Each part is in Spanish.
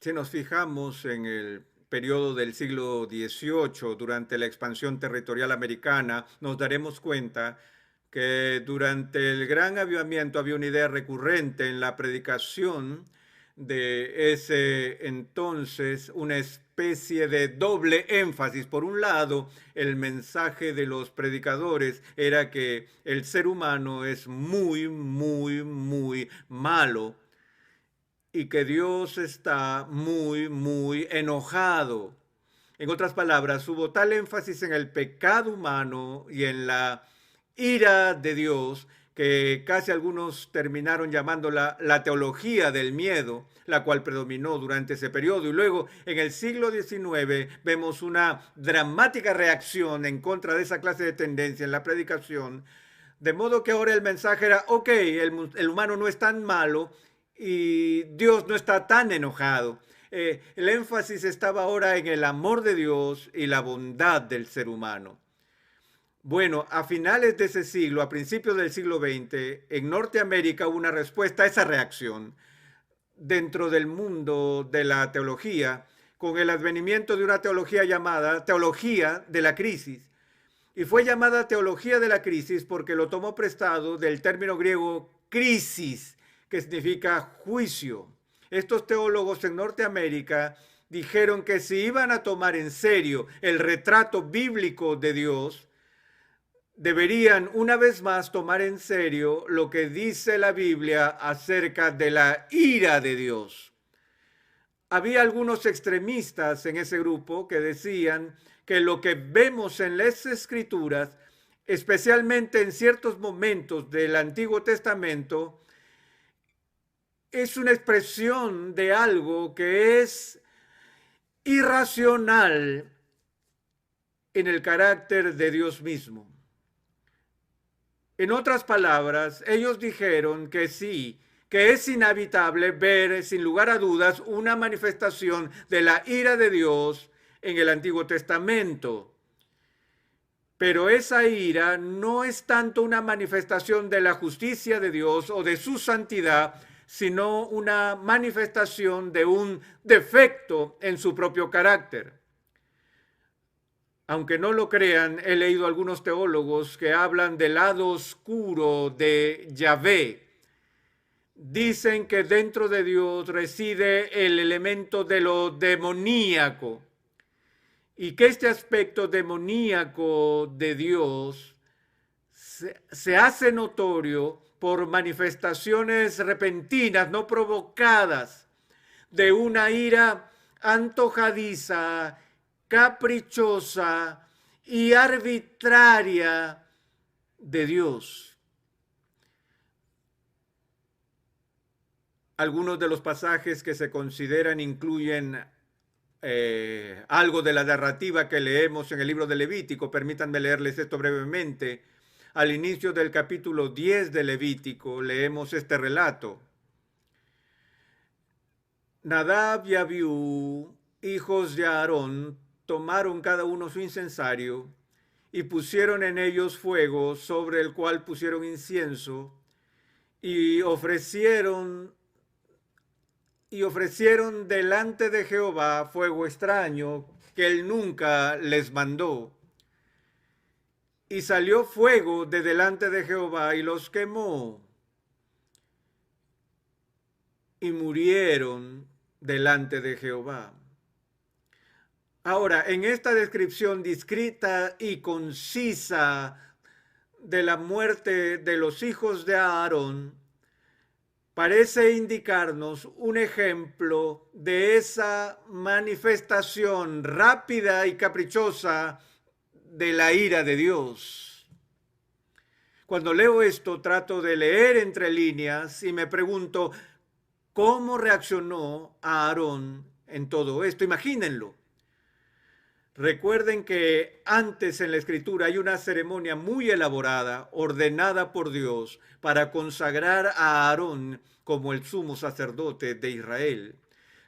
Si nos fijamos en el periodo del siglo XVIII, durante la expansión territorial americana, nos daremos cuenta que durante el Gran Avivamiento había una idea recurrente en la predicación de ese entonces, una especie de doble énfasis. Por un lado, el mensaje de los predicadores era que el ser humano es muy, muy, muy malo y que Dios está muy, muy enojado. En otras palabras, hubo tal énfasis en el pecado humano y en la ira de Dios que casi algunos terminaron llamándola la teología del miedo, la cual predominó durante ese periodo. Y luego, en el siglo XIX, vemos una dramática reacción en contra de esa clase de tendencia en la predicación, de modo que ahora el mensaje era, ok, el humano no es tan malo y Dios no está tan enojado. El énfasis estaba ahora en el amor de Dios y la bondad del ser humano. Bueno, a finales de ese siglo, a principios del siglo XX, en Norteamérica hubo una respuesta a esa reacción dentro del mundo de la teología, con el advenimiento de una teología llamada teología de la crisis. Y fue llamada teología de la crisis porque lo tomó prestado del término griego crisis, que significa juicio. Estos teólogos en Norteamérica dijeron que si iban a tomar en serio el retrato bíblico de Dios, deberían una vez más tomar en serio lo que dice la Biblia acerca de la ira de Dios. Había algunos extremistas en ese grupo que decían que lo que vemos en las Escrituras, especialmente en ciertos momentos del Antiguo Testamento, es una expresión de algo que es irracional en el carácter de Dios mismo. En otras palabras, ellos dijeron que sí, que es inevitable ver sin lugar a dudas una manifestación de la ira de Dios en el Antiguo Testamento. Pero esa ira no es tanto una manifestación de la justicia de Dios o de su santidad, sino una manifestación de un defecto en su propio carácter. Aunque no lo crean, he leído algunos teólogos que hablan del lado oscuro de Yahvé. Dicen que dentro de Dios reside el elemento de lo demoníaco y que este aspecto demoníaco de Dios se hace notorio por manifestaciones repentinas, no provocadas, de una ira antojadiza, caprichosa y arbitraria de Dios. Algunos de los pasajes que se consideran incluyen algo de la narrativa que leemos en el libro de Levítico. Permítanme leerles esto brevemente. Al inicio del capítulo 10 de Levítico leemos este relato. Nadab y Abiú, hijos de Aarón, tomaron cada uno su incensario y pusieron en ellos fuego, sobre el cual pusieron incienso, y ofrecieron delante de Jehová fuego extraño que él nunca les mandó. Y salió fuego de delante de Jehová y los quemó, y murieron delante de Jehová. Ahora, en esta descripción discreta y concisa de la muerte de los hijos de Aarón, parece indicarnos un ejemplo de esa manifestación rápida y caprichosa de la ira de Dios. Cuando leo esto, trato de leer entre líneas y me pregunto, ¿cómo reaccionó Aarón en todo esto? Imagínenlo. Recuerden que antes en la Escritura hay una ceremonia muy elaborada, ordenada por Dios, para consagrar a Aarón como el sumo sacerdote de Israel.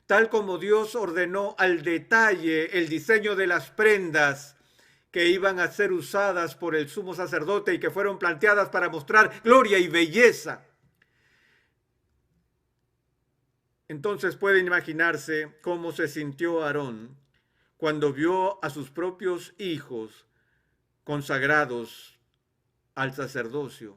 Tal como Dios ordenó al detalle el diseño de las prendas que iban a ser usadas por el sumo sacerdote y que fueron planteadas para mostrar gloria y belleza. Entonces pueden imaginarse cómo se sintió Aarón cuando vio a sus propios hijos consagrados al sacerdocio.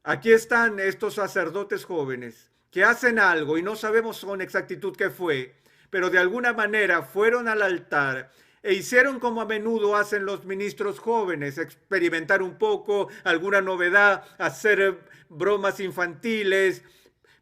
Aquí están estos sacerdotes jóvenes que hacen algo y no sabemos con exactitud qué fue, pero de alguna manera fueron al altar e hicieron como a menudo hacen los ministros jóvenes, experimentar un poco, alguna novedad, hacer bromas infantiles,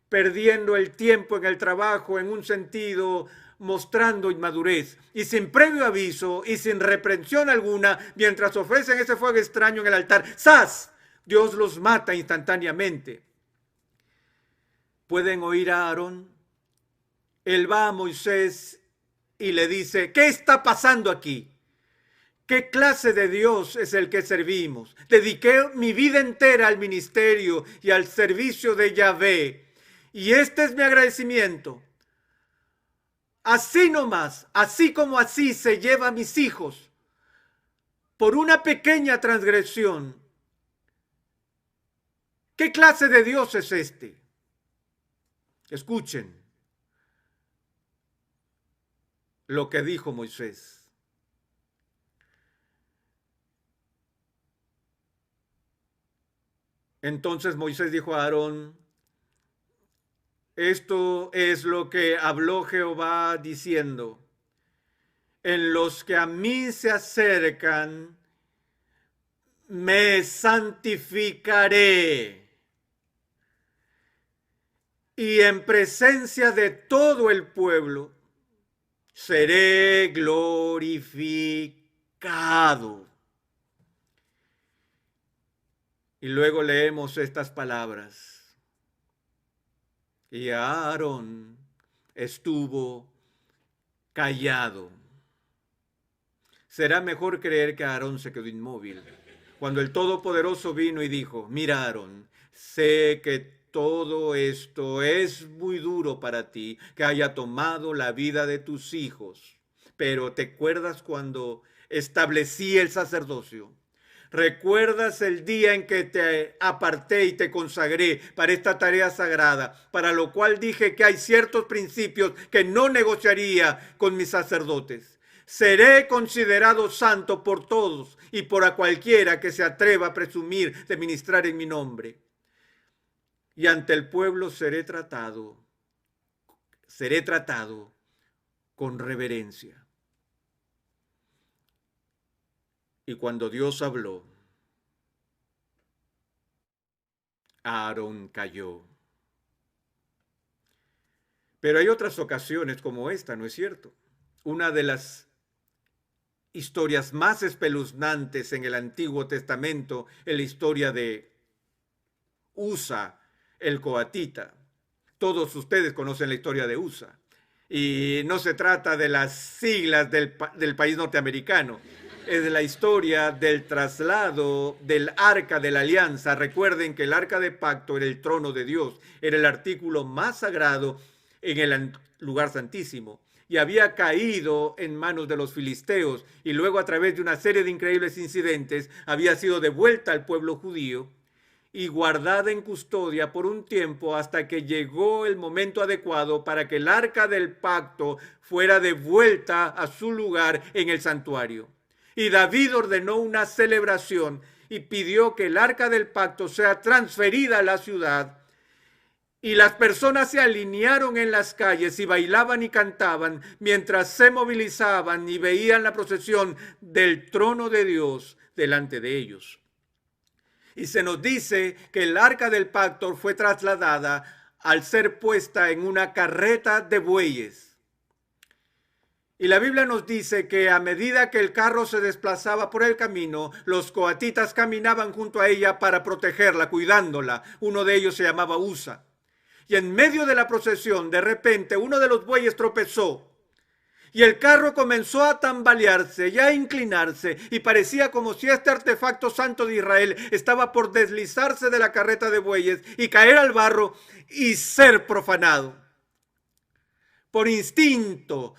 perdiendo el tiempo en el trabajo en un sentido, mostrando inmadurez y sin previo aviso y sin reprensión alguna, mientras ofrecen ese fuego extraño en el altar, ¡zas! Dios los mata instantáneamente. ¿Pueden oír a Aarón? Él va a Moisés y le dice, ¿qué está pasando aquí? ¿Qué clase de Dios es el que servimos? Dediqué mi vida entera al ministerio y al servicio de Yahvé. Y este es mi agradecimiento. Así nomás, así como así se lleva a mis hijos por una pequeña transgresión. ¿Qué clase de Dios es este? Escuchen lo que dijo Moisés. Entonces Moisés dijo a Aarón, esto es lo que habló Jehová diciendo, en los que a mí se acercan, me santificaré. Y en presencia de todo el pueblo, seré glorificado. Y luego leemos estas palabras. Y Aarón estuvo callado. Será mejor creer que Aarón se quedó inmóvil. Cuando el Todopoderoso vino y dijo, mira Aarón, sé que todo esto es muy duro para ti, que haya tomado la vida de tus hijos. Pero ¿te acuerdas cuando establecí el sacerdocio? ¿Recuerdas el día en que te aparté y te consagré para esta tarea sagrada, para lo cual dije que hay ciertos principios que no negociaría con mis sacerdotes? Seré considerado santo por todos y por a cualquiera que se atreva a presumir de ministrar en mi nombre. Y ante el pueblo seré tratado con reverencia. Y cuando Dios habló, Aarón cayó. Pero hay otras ocasiones como esta, ¿no es cierto? Una de las historias más espeluznantes en el Antiguo Testamento es la historia de Usa, el coatita. Todos ustedes conocen la historia de Usa. Y no se trata de las siglas del país norteamericano. Es la historia del traslado del Arca de la Alianza. Recuerden que el Arca de Pacto era el trono de Dios, era el artículo más sagrado en el lugar santísimo y había caído en manos de los filisteos y luego a través de una serie de increíbles incidentes había sido devuelta al pueblo judío y guardada en custodia por un tiempo hasta que llegó el momento adecuado para que el Arca del Pacto fuera devuelta a su lugar en el santuario. Y David ordenó una celebración y pidió que el Arca del Pacto sea transferida a la ciudad. Y las personas se alinearon en las calles y bailaban y cantaban mientras se movilizaban y veían la procesión del trono de Dios delante de ellos. Y se nos dice que el Arca del Pacto fue trasladada al ser puesta en una carreta de bueyes. Y la Biblia nos dice que a medida que el carro se desplazaba por el camino, los coatitas caminaban junto a ella para protegerla, cuidándola. Uno de ellos se llamaba Usa. Y en medio de la procesión, de repente, uno de los bueyes tropezó. Y el carro comenzó a tambalearse y a inclinarse. Y parecía como si este artefacto santo de Israel estaba por deslizarse de la carreta de bueyes y caer al barro y ser profanado. Por instinto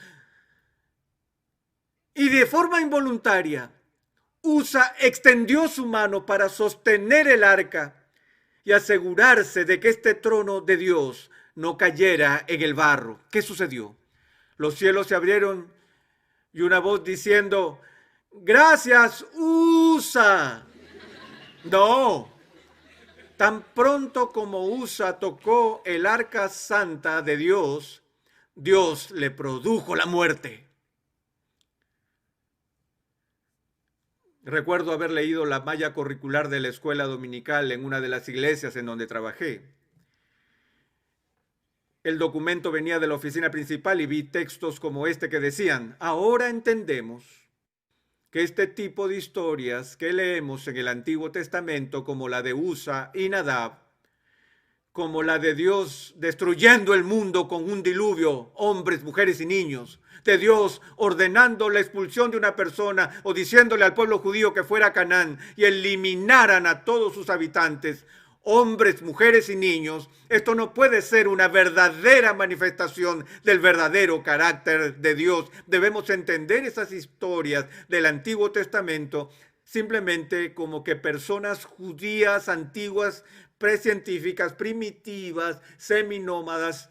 y de forma involuntaria, Usa extendió su mano para sostener el arca y asegurarse de que este trono de Dios no cayera en el barro. ¿Qué sucedió? Los cielos se abrieron y una voz diciendo, gracias, Usa. No, tan pronto como Usa tocó el arca santa de Dios, Dios le produjo la muerte. Recuerdo haber leído la malla curricular de la escuela dominical en una de las iglesias en donde trabajé. El documento venía de la oficina principal y vi textos como este que decían, ahora entendemos que este tipo de historias que leemos en el Antiguo Testamento, como la de Usa y Nadab, como la de Dios destruyendo el mundo con un diluvio, hombres, mujeres y niños, de Dios ordenando la expulsión de una persona o diciéndole al pueblo judío que fuera a Canaán y eliminaran a todos sus habitantes, hombres, mujeres y niños, esto no puede ser una verdadera manifestación del verdadero carácter de Dios. Debemos entender esas historias del Antiguo Testamento simplemente como que personas judías antiguas, precientíficas, primitivas, seminómadas,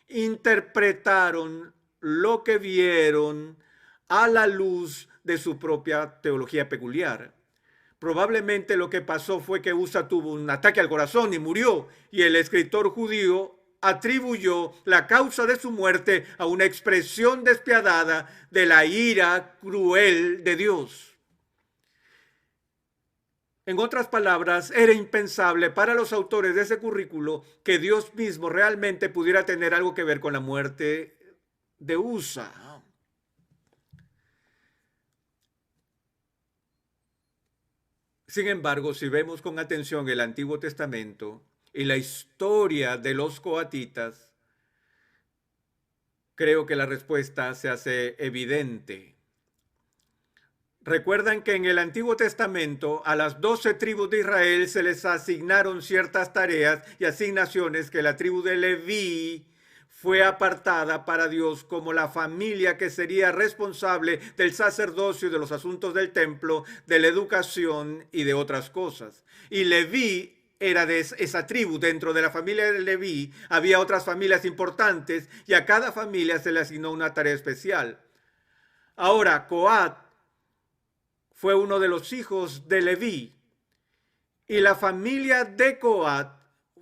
interpretaron lo que vieron a la luz de su propia teología peculiar. Probablemente lo que pasó fue que Usa tuvo un ataque al corazón y murió, y el escritor judío atribuyó la causa de su muerte a una expresión despiadada de la ira cruel de Dios. En otras palabras, era impensable para los autores de ese currículo que Dios mismo realmente pudiera tener algo que ver con la muerte de Usa. Sin embargo, si vemos con atención el Antiguo Testamento y la historia de los coatitas, creo que la respuesta se hace evidente. Recuerdan que en el Antiguo Testamento a las 12 tribus de Israel se les asignaron ciertas tareas y asignaciones que la tribu de Leví fue apartada para Dios como la familia que sería responsable del sacerdocio y de los asuntos del templo, de la educación y de otras cosas. Y Leví era de esa tribu. Dentro de la familia de Leví había otras familias importantes y a cada familia se le asignó una tarea especial. Ahora, Coat fue uno de los hijos de Leví y la familia de Coat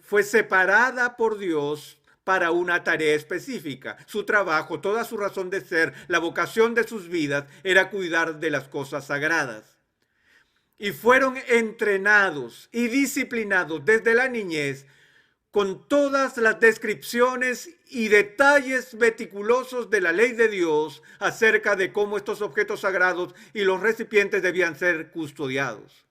fue separada por Dios para una tarea específica. Su trabajo, toda su razón de ser, la vocación de sus vidas era cuidar de las cosas sagradas. Y fueron entrenados y disciplinados desde la niñez con todas las descripciones y detalles meticulosos de la ley de Dios acerca de cómo estos objetos sagrados y los recipientes debían ser custodiados.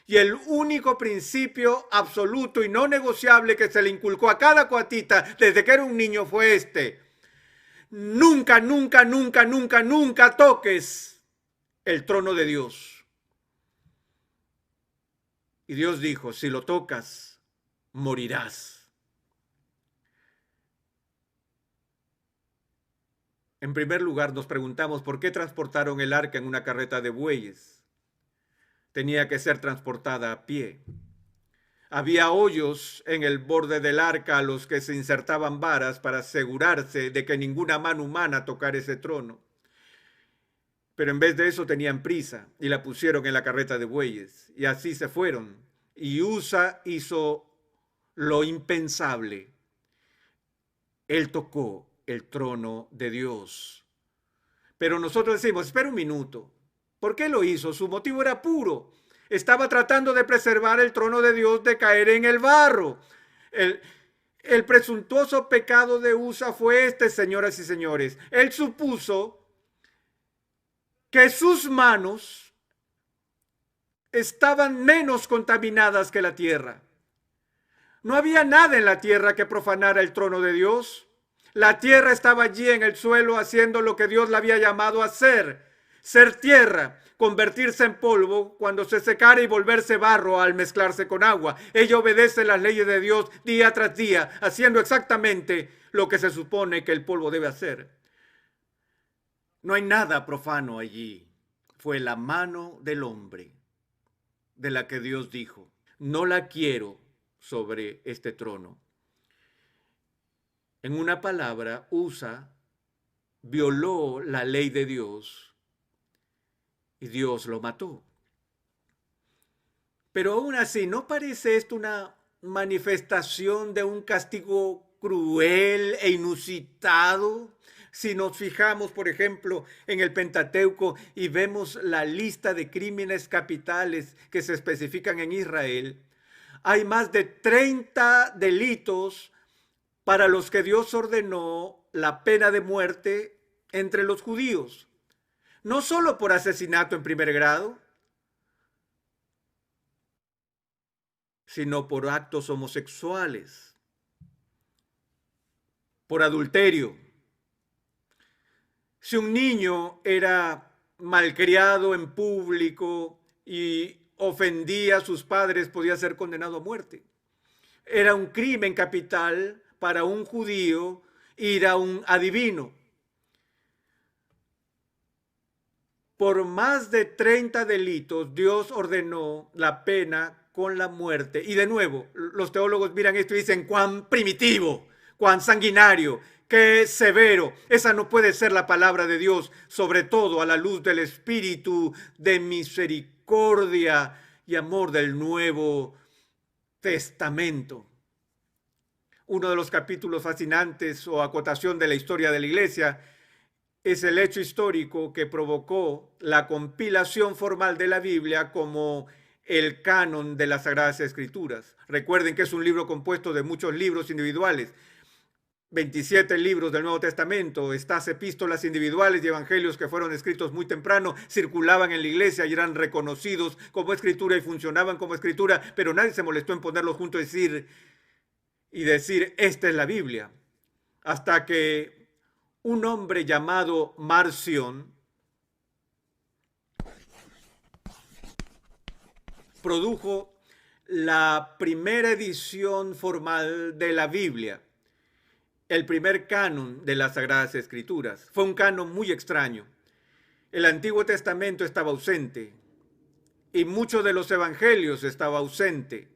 Y el único principio absoluto y no negociable que se le inculcó a cada coatita desde que era un niño fue este: nunca, nunca, nunca, nunca, nunca toques el trono de Dios. Y Dios dijo, si lo tocas, morirás. En primer lugar, nos preguntamos por qué transportaron el arca en una carreta de bueyes. Tenía que ser transportada a pie. Había hoyos en el borde del arca a los que se insertaban varas para asegurarse de que ninguna mano humana tocara ese trono. Pero en vez de eso tenían prisa y la pusieron en la carreta de bueyes. Y así se fueron. Y Usa hizo lo impensable. Él tocó el trono de Dios. Pero nosotros decimos, espera un minuto. ¿Por qué lo hizo? Su motivo era puro. Estaba tratando de preservar el trono de Dios de caer en el barro. El presuntuoso pecado de Usa fue este, señoras y señores. Él supuso que sus manos estaban menos contaminadas que la tierra. No había nada en la tierra que profanara el trono de Dios. La tierra estaba allí en el suelo haciendo lo que Dios la había llamado a hacer. Ser tierra, convertirse en polvo cuando se secara y volverse barro al mezclarse con agua. Ella obedece las leyes de Dios día tras día, haciendo exactamente lo que se supone que el polvo debe hacer. No hay nada profano allí. Fue la mano del hombre de la que Dios dijo, no la quiero sobre este trono. En una palabra, Usa violó la ley de Dios y Dios lo mató. Pero aún así, ¿no parece esto una manifestación de un castigo cruel e inusitado? Si nos fijamos, por ejemplo, en el Pentateuco y vemos la lista de crímenes capitales que se especifican en Israel, hay más de 30 delitos para los que Dios ordenó la pena de muerte entre los judíos. No solo por asesinato en primer grado, sino por actos homosexuales, por adulterio. Si un niño era malcriado en público y ofendía a sus padres, podía ser condenado a muerte. Era un crimen capital para un judío ir a un adivino. Por más de 30 delitos, Dios ordenó la pena con la muerte. Y de nuevo, los teólogos miran esto y dicen, cuán primitivo, cuán sanguinario, qué severo. Esa no puede ser la palabra de Dios, sobre todo a la luz del Espíritu de misericordia y amor del Nuevo Testamento. Uno de los capítulos fascinantes o acotación de la historia de la Iglesia es el hecho histórico que provocó la compilación formal de la Biblia como el canon de las Sagradas Escrituras. Recuerden que es un libro compuesto de muchos libros individuales. 27 libros del Nuevo Testamento, estas epístolas individuales y evangelios que fueron escritos muy temprano, circulaban en la iglesia y eran reconocidos como escritura y funcionaban como escritura, pero nadie se molestó en ponerlos juntos y decir, esta es la Biblia. Hasta que un hombre llamado Marción produjo la primera edición formal de la Biblia, el primer canon de las Sagradas Escrituras. Fue un canon muy extraño. El Antiguo Testamento estaba ausente y muchos de los evangelios estaba ausente.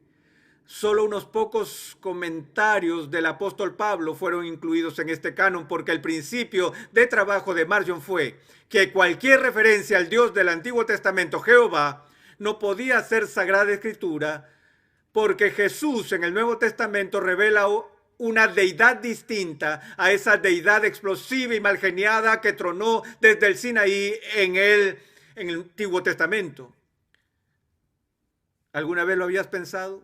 Solo unos pocos comentarios del apóstol Pablo fueron incluidos en este canon porque el principio de trabajo de Marción fue que cualquier referencia al Dios del Antiguo Testamento, Jehová, no podía ser Sagrada Escritura porque Jesús en el Nuevo Testamento revela una deidad distinta a esa deidad explosiva y malgeniada que tronó desde el Sinaí en el Antiguo Testamento. ¿Alguna vez lo habías pensado?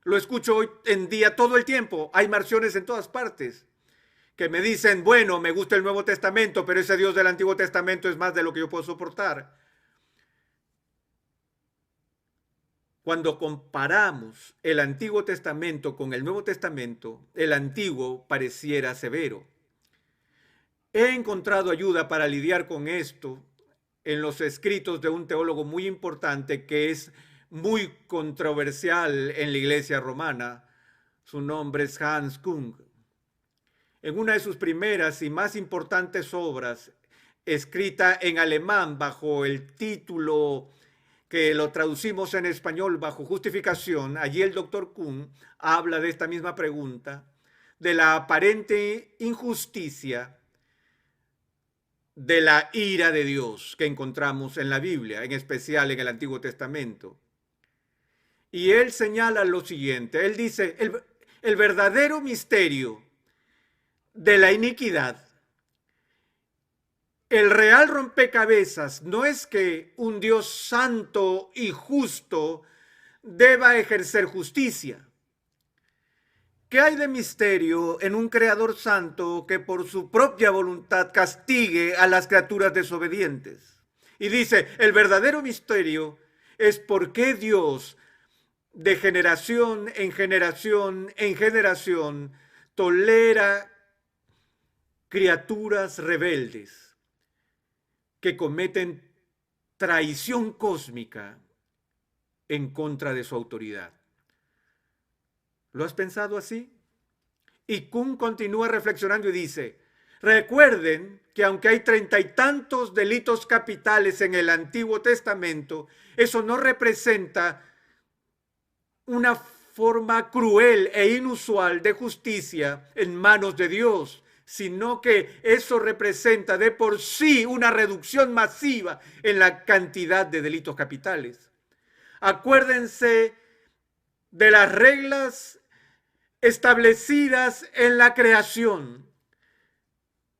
Lo escucho hoy en día todo el tiempo. Hay marciones en todas partes que me dicen, bueno, me gusta el Nuevo Testamento, pero ese Dios del Antiguo Testamento es más de lo que yo puedo soportar. Cuando comparamos el Antiguo Testamento con el Nuevo Testamento, el Antiguo pareciera severo. He encontrado ayuda para lidiar con esto en los escritos de un teólogo muy importante que es muy controversial en la Iglesia romana. Su nombre es Hans Kung. En una de sus primeras y más importantes obras, escrita en alemán bajo el título que lo traducimos en español bajo justificación, allí el doctor Kuhn habla de esta misma pregunta, de la aparente injusticia de la ira de Dios que encontramos en la Biblia, en especial en el Antiguo Testamento. Y él señala lo siguiente, él dice, el verdadero misterio de la iniquidad, el real rompecabezas no es que un Dios santo y justo deba ejercer justicia. ¿Qué hay de misterio en un creador santo que por su propia voluntad castigue a las criaturas desobedientes? Y dice, el verdadero misterio es por qué Dios de generación en generación en generación tolera criaturas rebeldes que cometen traición cósmica en contra de su autoridad. ¿Lo has pensado así? Y Kuhn continúa reflexionando y dice, recuerden que aunque hay 30 y tantos delitos capitales en el Antiguo Testamento, eso no representa una forma cruel e inusual de justicia en manos de Dios, sino que eso representa de por sí una reducción masiva en la cantidad de delitos capitales. Acuérdense de las reglas establecidas en la creación.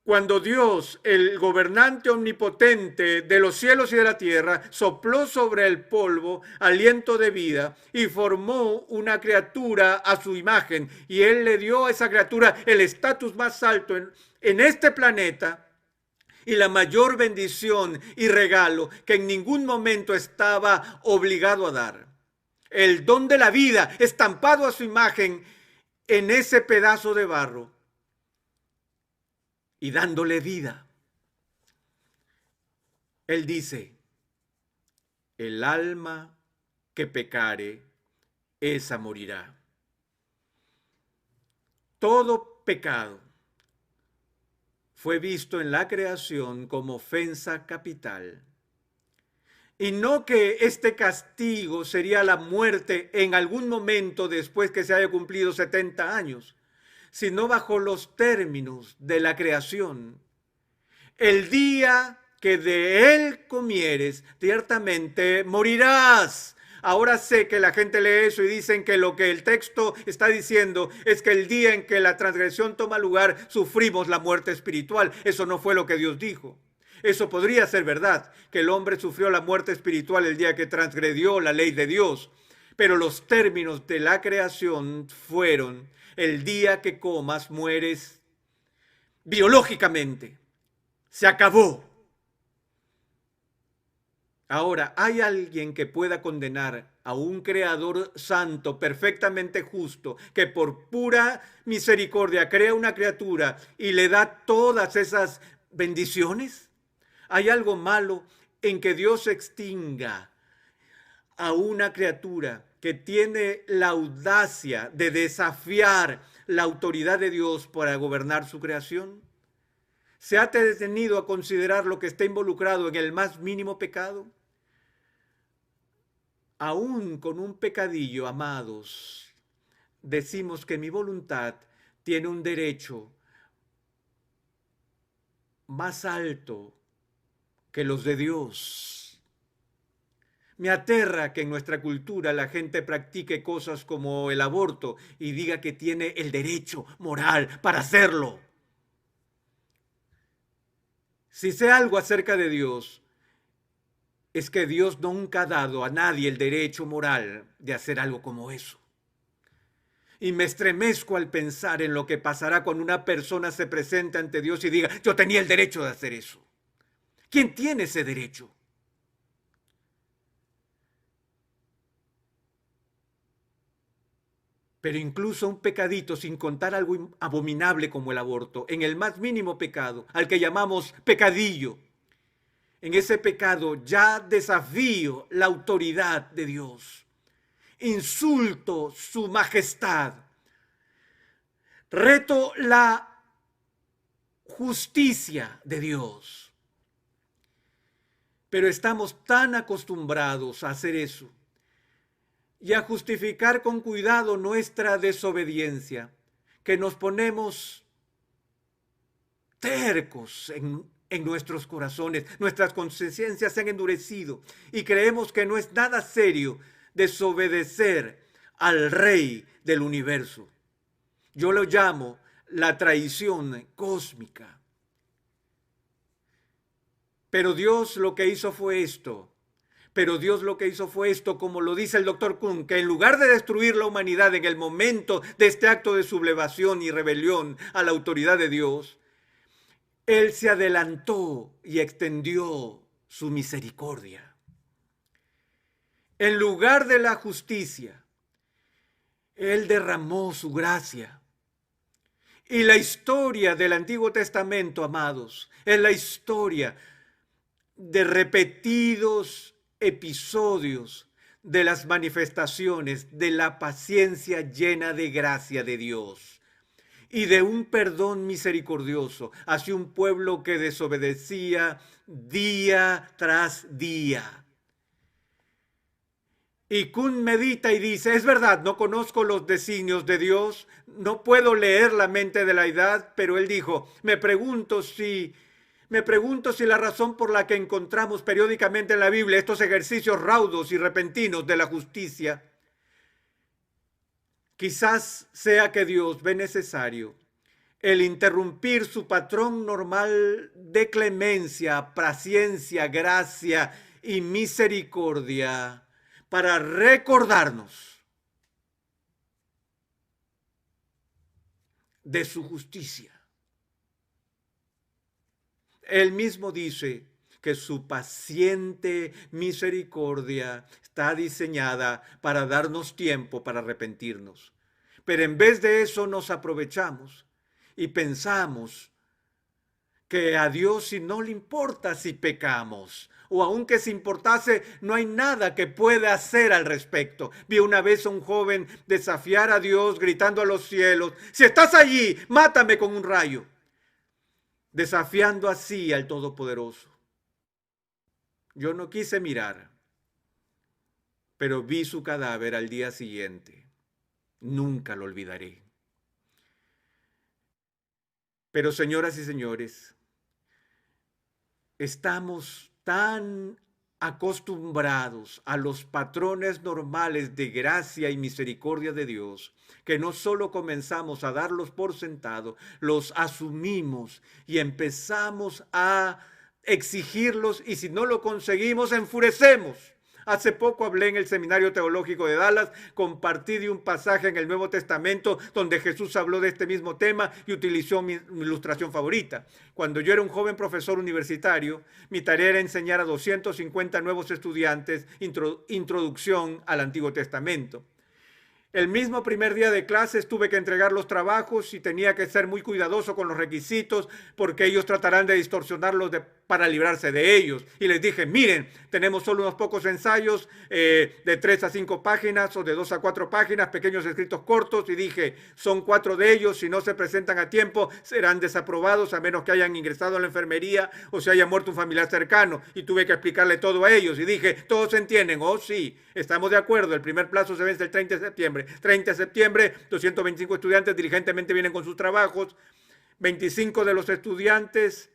Cuando Dios, el gobernante omnipotente de los cielos y de la tierra, sopló sobre el polvo aliento de vida y formó una criatura a su imagen, y Él le dio a esa criatura el estatus más alto en este planeta y la mayor bendición y regalo que en ningún momento estaba obligado a dar. El don de la vida estampado a su imagen en ese pedazo de barro y dándole vida. Él dice, el alma que pecare, esa morirá. Todo pecado fue visto en la creación como ofensa capital. Y no que este castigo sería la muerte en algún momento después que se haya cumplido 70 años, sino bajo los términos de la creación. El día que de él comieres, ciertamente morirás. Ahora sé que la gente lee eso y dicen que lo que el texto está diciendo es que el día en que la transgresión toma lugar, sufrimos la muerte espiritual. Eso no fue lo que Dios dijo. Eso podría ser verdad, que el hombre sufrió la muerte espiritual el día que transgredió la ley de Dios. Pero los términos de la creación fueron: el día que comas, mueres biológicamente. Se acabó. Ahora, ¿hay alguien que pueda condenar a un creador santo, perfectamente justo, que por pura misericordia crea una criatura y le da todas esas bendiciones? ¿Hay algo malo en que Dios extinga a una criatura que tiene la audacia de desafiar la autoridad de Dios para gobernar su creación? ¿Se ha detenido a considerar lo que está involucrado en el más mínimo pecado? Aún con un pecadillo, amados, decimos que mi voluntad tiene un derecho más alto que los de Dios. Me aterra que en nuestra cultura la gente practique cosas como el aborto y diga que tiene el derecho moral para hacerlo. Si sé algo acerca de Dios, es que Dios nunca ha dado a nadie el derecho moral de hacer algo como eso. Y me estremezco al pensar en lo que pasará cuando una persona se presente ante Dios y diga, yo tenía el derecho de hacer eso. ¿Quién tiene ese derecho? Pero incluso un pecadito, sin contar algo abominable como el aborto, en el más mínimo pecado, al que llamamos pecadillo, en ese pecado ya desafío la autoridad de Dios, insulto su majestad, reto la justicia de Dios. Pero estamos tan acostumbrados a hacer eso y a justificar con cuidado nuestra desobediencia, que nos ponemos tercos en nuestros corazones, nuestras conciencias se han endurecido y creemos que no es nada serio desobedecer al Rey del universo. Yo lo llamo la traición cósmica. Pero Dios lo que hizo fue esto. Como lo dice el doctor Kuhn, que en lugar de destruir la humanidad en el momento de este acto de sublevación y rebelión a la autoridad de Dios, Él se adelantó y extendió su misericordia. En lugar de la justicia, Él derramó su gracia. Y la historia del Antiguo Testamento, amados, es la historia de repetidos episodios de las manifestaciones de la paciencia llena de gracia de Dios y de un perdón misericordioso hacia un pueblo que desobedecía día tras día. Y Kuhn medita y dice, es verdad, no conozco los designios de Dios, no puedo leer la mente de la edad, pero él dijo, me pregunto si la razón por la que encontramos periódicamente en la Biblia estos ejercicios raudos y repentinos de la justicia, quizás sea que Dios ve necesario el interrumpir su patrón normal de clemencia, paciencia, gracia y misericordia para recordarnos de su justicia. Él mismo dice que su paciente misericordia está diseñada para darnos tiempo para arrepentirnos. Pero en vez de eso nos aprovechamos y pensamos que a Dios si no le importa si pecamos, o aunque si importase, no hay nada que pueda hacer al respecto. Vi una vez a un joven desafiar a Dios gritando a los cielos, si estás allí, mátame con un rayo, desafiando así al Todopoderoso. Yo no quise mirar, pero vi su cadáver al día siguiente. Nunca lo olvidaré. Pero señoras y señores, estamos tan acostumbrados a los patrones normales de gracia y misericordia de Dios, que no solo comenzamos a darlos por sentado, los asumimos y empezamos a exigirlos, y si no lo conseguimos, enfurecemos. Hace poco hablé en el Seminario Teológico de Dallas, compartí de un pasaje en el Nuevo Testamento donde Jesús habló de este mismo tema y utilizó mi ilustración favorita. Cuando yo era un joven profesor universitario, mi tarea era enseñar a 250 nuevos estudiantes introducción al Antiguo Testamento. El mismo primer día de clases tuve que entregar los trabajos y tenía que ser muy cuidadoso con los requisitos porque ellos tratarán de distorsionarlos para librarse de ellos. Y les dije, miren, tenemos solo unos pocos ensayos de 3 a 5 páginas o de 2 a 4 páginas, pequeños escritos cortos, y dije, son 4 de ellos, si no se presentan a tiempo serán desaprobados a menos que hayan ingresado a la enfermería o se haya muerto un familiar cercano. Y tuve que explicarle todo a ellos y dije, ¿todos entienden? Oh, sí, estamos de acuerdo, el primer plazo se vence el 30 de septiembre. 30 de septiembre, 225 estudiantes diligentemente vienen con sus trabajos. 25 de los estudiantes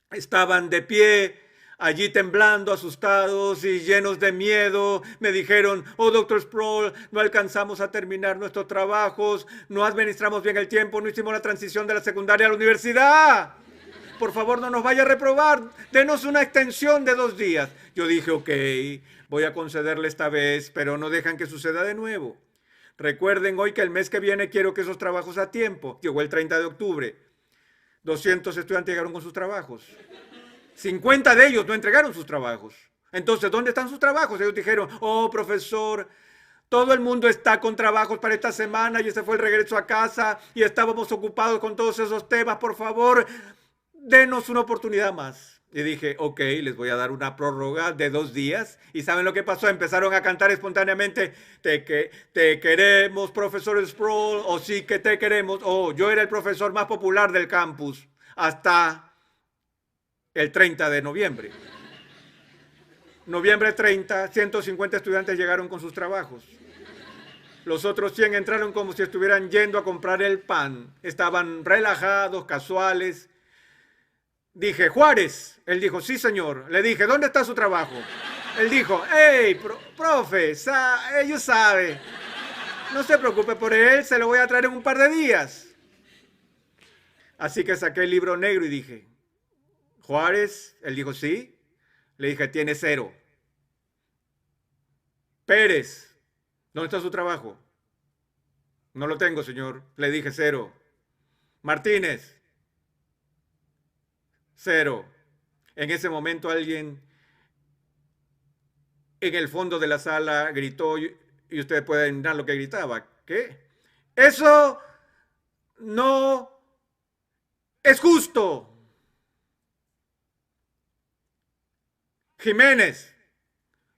estaban de pie, allí temblando, asustados y llenos de miedo. Me dijeron, oh, doctor Sproul, no alcanzamos a terminar nuestros trabajos, no administramos bien el tiempo, no hicimos la transición de la secundaria a la universidad. Por favor, no nos vaya a reprobar, denos una extensión de 2 días. Yo dije, ok, voy a concederle esta vez, pero no dejan que suceda de nuevo. Recuerden hoy que el mes que viene quiero que esos trabajos a tiempo. Llegó el 30 de octubre. 200 estudiantes llegaron con sus trabajos. 50 de ellos no entregaron sus trabajos. Entonces, ¿dónde están sus trabajos? Ellos dijeron, oh, profesor, todo el mundo está con trabajos para esta semana y ese fue el regreso a casa y estábamos ocupados con todos esos temas. Por favor, denos una oportunidad más. Y dije, ok, les voy a dar una prórroga de 2 días. ¿Y saben lo que pasó? Empezaron a cantar espontáneamente, te queremos, profesor Sproul, o sí que te queremos. Oh, yo era el profesor más popular del campus hasta el 30 de noviembre. Noviembre 30, 150 estudiantes llegaron con sus trabajos. Los otros 100 entraron como si estuvieran yendo a comprar el pan. Estaban relajados, casuales. Dije, Juárez. Él dijo, sí, señor. Le dije, ¿dónde está su trabajo? Él dijo, hey, profe, ellos saben. No se preocupe por él, se lo voy a traer en un par de días. Así que saqué el libro negro y dije, Juárez. Él dijo, sí. Le dije, tiene 0. Pérez, ¿dónde está su trabajo? No lo tengo, señor. Le dije, 0. Martínez, 0. En ese momento alguien en el fondo de la sala gritó, y ustedes pueden adivinar lo que gritaba. ¿Qué? Eso no es justo. Jiménez,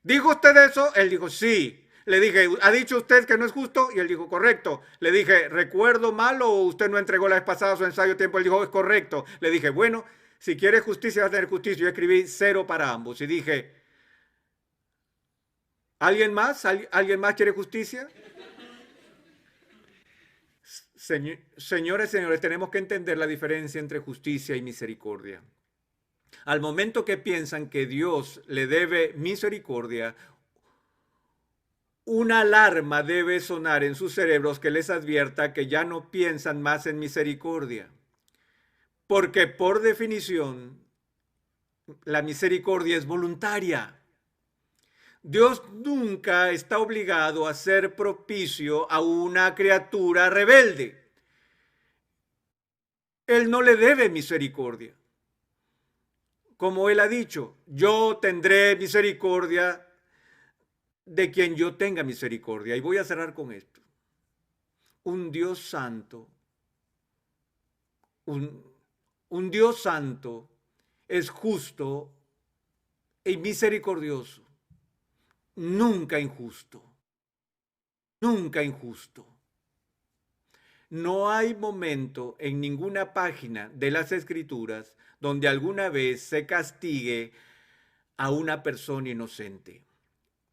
¿dijo usted eso? Él dijo, sí. Le dije, ¿ha dicho usted que no es justo? Y él dijo, correcto. Le dije, ¿recuerdo mal o usted no entregó la vez pasada su ensayo a tiempo? Él dijo, es correcto. Le dije, bueno, si quiere justicia, va a tener justicia. Yo escribí 0 para ambos. Y dije, ¿Alguien más? ¿Alguien más quiere justicia? Señores, señores, tenemos que entender la diferencia entre justicia y misericordia. Al momento que piensan que Dios le debe misericordia, una alarma debe sonar en sus cerebros que les advierta que ya no piensan más en misericordia. Porque por definición, la misericordia es voluntaria. Dios nunca está obligado a ser propicio a una criatura rebelde. Él no le debe misericordia. Como él ha dicho, yo tendré misericordia de quien yo tenga misericordia. Y voy a cerrar con esto. Un Dios santo, un, un Dios santo es justo y misericordioso, nunca injusto, nunca injusto. No hay momento en ninguna página de las Escrituras donde alguna vez se castigue a una persona inocente.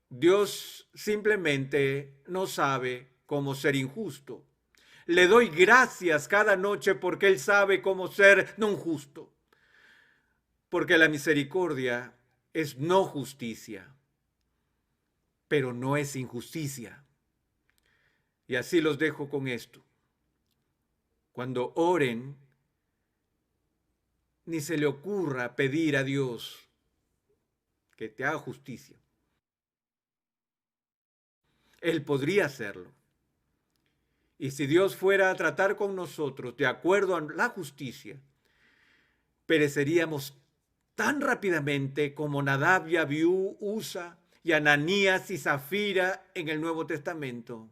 Dios simplemente no sabe cómo ser injusto. Le doy gracias cada noche porque Él sabe cómo ser no justo. Porque la misericordia es no justicia, pero no es injusticia. Y así los dejo con esto. Cuando oren, ni se le ocurra pedir a Dios que te haga justicia. Él podría hacerlo. Y si Dios fuera a tratar con nosotros de acuerdo a la justicia, pereceríamos tan rápidamente como Nadab y Abiú, Usa y Ananías y Zafira en el Nuevo Testamento.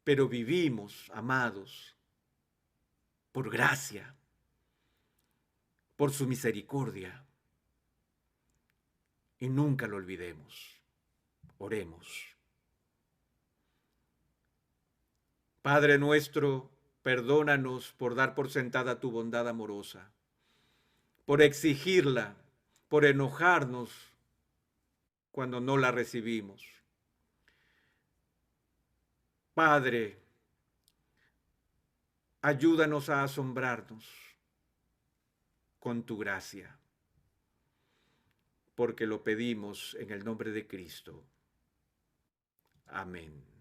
Pero vivimos, amados, por gracia, por su misericordia. Y nunca lo olvidemos. Oremos. Padre nuestro, perdónanos por dar por sentada tu bondad amorosa, por exigirla, por enojarnos cuando no la recibimos. Padre, ayúdanos a asombrarnos con tu gracia, porque lo pedimos en el nombre de Cristo. Amén.